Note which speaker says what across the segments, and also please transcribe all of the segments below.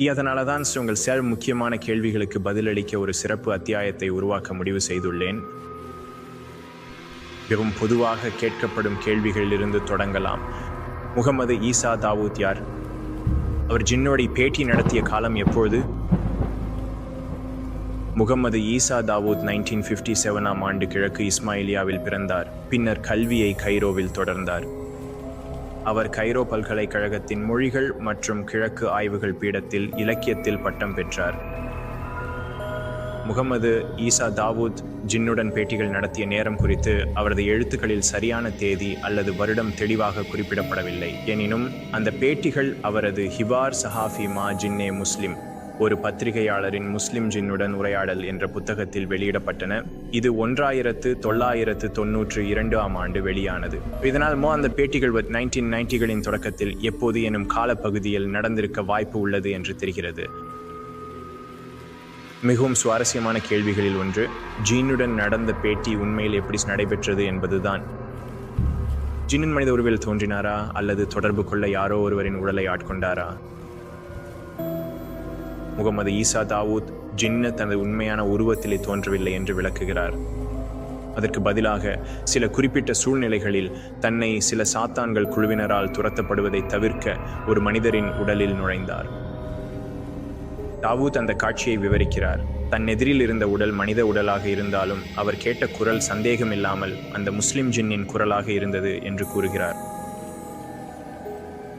Speaker 1: அதனால தான் உங்கள் சில முக்கியமான கேள்விகளுக்கு பதிலளிக்க ஒரு சிறப்பு அத்தியாயத்தை உருவாக்க முடிவு செய்துள்ளேன். மிகவும் பொதுவாக கேட்கப்படும் கேள்விகளிலிருந்து தொடங்கலாம். முகமது ஈசா தாவூத் யார்? அவர் ஜின்னோடி பேட்டி நடத்திய காலம் எப்பொழுது? முகமது ஈசா தாவூத் 1957 ஆண்டு கிழக்கு இஸ்மாயிலியாவில் பிறந்தார். பின்னர் கல்வியை கைரோவில் தொடர்ந்தார். அவர் கைரோ பல்கலைக்கழகத்தின் மொழிகள் மற்றும் கிழக்கு ஆய்வுகள் பீடத்தில் இலக்கியத்தில் பட்டம் பெற்றார். முகமது ஈசா தாவூத் ஜின்னுடன் பேட்டிகள் நடத்திய நேரம் குறித்து அவரது எழுத்துக்களில் சரியான தேதி அல்லது வருடம் தெளிவாக குறிப்பிடப்படவில்லை. எனினும் அந்த பேட்டிகள் அவரது ஹிவார் சஹாஃபி மா ஜின்னே முஸ்லிம், ஒரு பத்திரிகையாளரின் முஸ்லிம் ஜின்னுடன் உரையாடல் என்ற புத்தகத்தில் வெளியிடப்பட்டன. இது 1992 ஆண்டு வெளியானது. இதனால் அந்த பேட்டிகள் 1990களின் தொடக்கத்தில் எப்போது எனும் காலப்பகுதியில் நடந்திருக்க வாய்ப்பு உள்ளது என்று தெரிகிறது. மிகவும் சுவாரஸ்யமான கேள்விகளில் ஒன்று, ஜின்னுடன் நடந்த பேட்டி உண்மையில் எப்படி நடைபெற்றது என்பதுதான். ஜின்னின் மனித உருவில் தோன்றினாரா அல்லது தொடர்பு கொள்ள யாரோ ஒருவரின் உடலை ஆட்கொண்டாரா? முகமது ஈசா தாவூத் ஜின்னு தனது உண்மையான உருவத்திலே தோன்றவில்லை என்று விளக்குகிறார். அதற்கு பதிலாக சில குறிப்பிட்ட சூழ்நிலைகளில் தன்னை சில சாத்தான்கள் குழுவினரால் துரத்தப்படுவதை தவிர்க்க ஒரு மனிதரின் உடலில் நுழைந்தார். தாவூத் அந்த காட்சியை விவரிக்கிறார். தன் எதிரில் இருந்த உடல் மனித உடலாக இருந்தாலும் அவர் கேட்ட குரல் சந்தேகமில்லாமல் அந்த முஸ்லிம் ஜின்னின் குரலாக இருந்தது என்று கூறுகிறார்.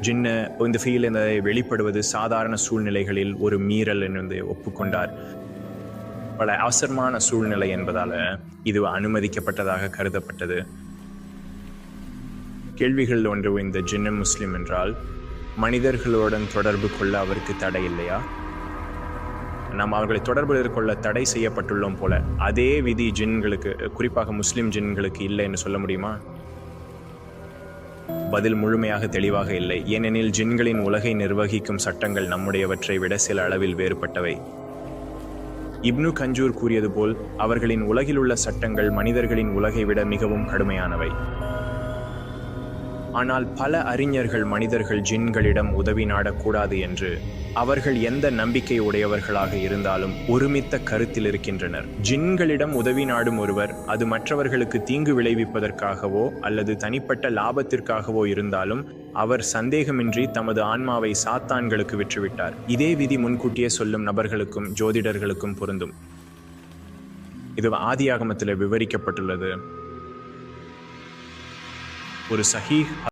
Speaker 1: ஜின்னு இந்த ஃபீல் வெளிப்படுவது சாதாரண சூழ்நிலைகளில் ஒரு மீறல் என்று ஒப்புக்கொண்டார். பல அவசரமான சூழ்நிலை என்பதால இது அனுமதிக்கப்பட்டதாக கருதப்பட்டது. கேள்விகள் ஒன்று, இந்த ஜின்னு முஸ்லிம் என்றால் மனிதர்களுடன் தொடர்பு கொள்ள அவருக்கு தடை இல்லையா? நாம் அவர்களை தொடர்பு கொள்ள தடை செய்யப்பட்டுள்ளோம் போல அதே விதி ஜின்களுக்கு, குறிப்பாக முஸ்லிம் ஜின்களுக்கு இல்லை என்று சொல்ல முடியுமா? பதில் முழுமையாக தெளிவாக இல்லை. ஏனெனில் ஜின்களின் உலகை நிர்வகிக்கும் சட்டங்கள் நம்முடையவற்றை விட சில அளவில் வேறுபட்டவை. இப்னு கஞ்சூர் கூறியது போல் அவர்களின் உலகில் உள்ள சட்டங்கள் மனிதர்களின் உலகை விட மிகவும் கடுமையானவை. ஆனால் பல அறிஞர்கள் மனிதர்கள் ஜின்களிடம் உதவி நாடக்கூடாது என்று, அவர்கள் எந்த நம்பிக்கை உடையவர்களாக இருந்தாலும் ஒருமித்த கருத்தில் இருக்கின்றனர். ஜின்களிடம் உதவி நாடும் ஒருவர் அது மற்றவர்களுக்கு தீங்கு விளைவிப்பதற்காகவோ அல்லது தனிப்பட்ட லாபத்திற்காகவோ இருந்தாலும் அவர் சந்தேகமின்றி தமது ஆன்மாவை சாத்தான்களுக்கு விற்றுவிட்டார். இதே விதி முன்கூட்டியே சொல்லும் நபர்களுக்கும் ஜோதிடர்களுக்கும் பொருந்தும். இது ஆதியாகமத்தில் விவரிக்கப்பட்டுள்ளது. ஒரு சஹீஹ்